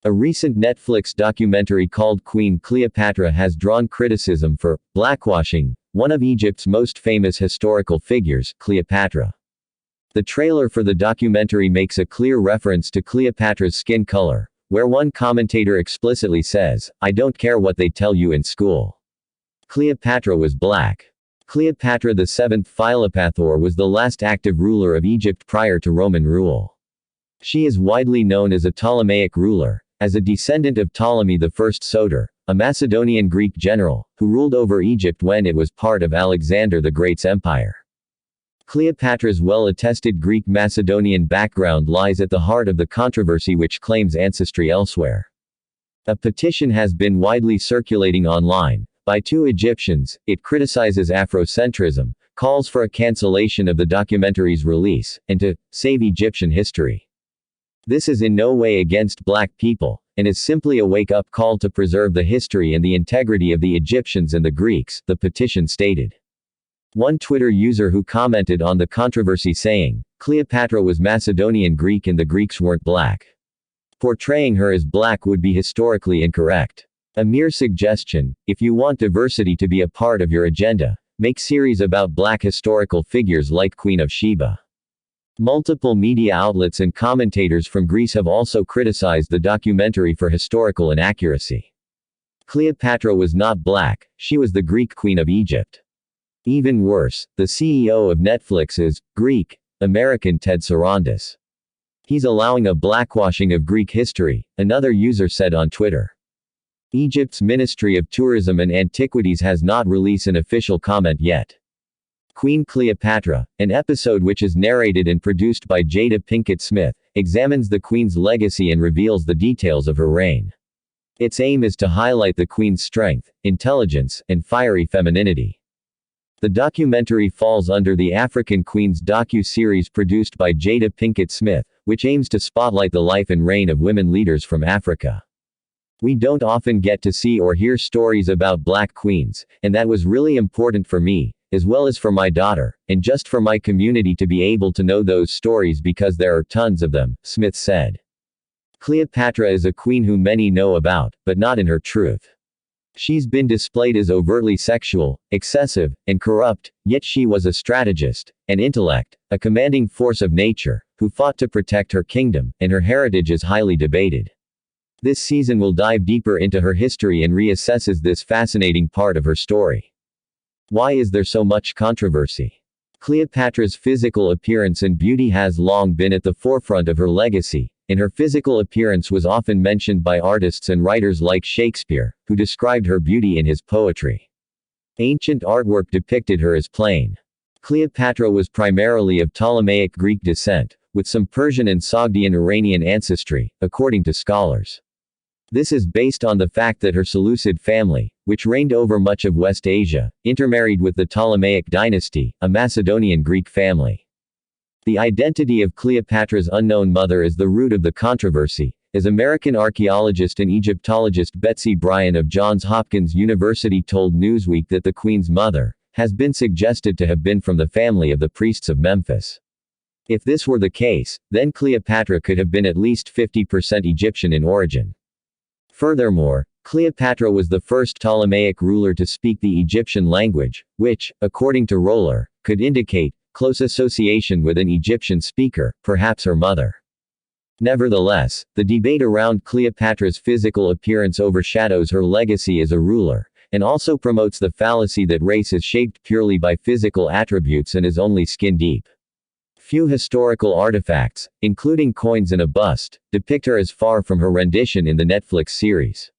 A recent Netflix documentary called Queen Cleopatra has drawn criticism for blackwashing one of Egypt's most famous historical figures, Cleopatra. The trailer for the documentary makes a clear reference to Cleopatra's skin color, where one commentator explicitly says, "I don't care what they tell you in school. Cleopatra was black." Cleopatra VII Philopator was the last active ruler of Egypt prior to Roman rule. She is widely known as a Ptolemaic ruler, as a descendant of Ptolemy I Soter, a Macedonian Greek general, who ruled over Egypt when it was part of Alexander the Great's empire. Cleopatra's well-attested Greek-Macedonian background lies at the heart of the controversy which claims ancestry elsewhere. A petition has been widely circulating online, by two Egyptians. It criticizes Afrocentrism, calls for a cancellation of the documentary's release, and to save Egyptian history. This is in no way against black people, and is simply a wake-up call to preserve the history and the integrity of the Egyptians and the Greeks, the petition stated. One Twitter user who commented on the controversy saying, "Cleopatra was Macedonian Greek and the Greeks weren't black. Portraying her as black would be historically incorrect. A mere suggestion. If you want diversity to be a part of your agenda, make series about black historical figures like Queen of Sheba." Multiple media outlets and commentators from Greece have also criticized the documentary for historical inaccuracy. Cleopatra was not black, she was the Greek Queen of Egypt. Even worse, the CEO of Netflix is Greek American Ted Sarandos. He's allowing a blackwashing of Greek history, another user said on Twitter. Egypt's Ministry of Tourism and Antiquities has not released an official comment yet. Queen Cleopatra, an episode which is narrated and produced by Jada Pinkett Smith, examines the Queen's legacy and reveals the details of her reign. Its aim is to highlight the Queen's strength, intelligence, and fiery femininity. The documentary falls under the African Queens docu-series produced by Jada Pinkett Smith, which aims to spotlight the life and reign of women leaders from Africa. We don't often get to see or hear stories about black queens, and that was really important for me, as well as for my daughter, and just for my community to be able to know those stories because there are tons of them, Smith said. Cleopatra is a queen who many know about, but not in her truth. She's been displayed as overtly sexual, excessive, and corrupt, yet she was a strategist, an intellect, a commanding force of nature, who fought to protect her kingdom, and her heritage is highly debated. This season will dive deeper into her history and reassesses this fascinating part of her story. Why is there so much controversy? Cleopatra's physical appearance and beauty has long been at the forefront of her legacy, and her physical appearance was often mentioned by artists and writers like Shakespeare, who described her beauty in his poetry. Ancient artwork depicted her as plain. Cleopatra was primarily of Ptolemaic Greek descent, with some Persian and Sogdian Iranian ancestry, according to scholars. This is based on the fact that her Seleucid family, which reigned over much of West Asia, intermarried with the Ptolemaic dynasty, a Macedonian Greek family. The identity of Cleopatra's unknown mother is the root of the controversy, as American archaeologist and Egyptologist Betsy Bryan of Johns Hopkins University told Newsweek that the Queen's mother has been suggested to have been from the family of the priests of Memphis. If this were the case, then Cleopatra could have been at least 50% Egyptian in origin. Furthermore, Cleopatra was the first Ptolemaic ruler to speak the Egyptian language, which, according to Roller, could indicate close association with an Egyptian speaker, perhaps her mother. Nevertheless, the debate around Cleopatra's physical appearance overshadows her legacy as a ruler, and also promotes the fallacy that race is shaped purely by physical attributes and is only skin-deep. Few historical artifacts, including coins and a bust, depict her as far from her rendition in the Netflix series.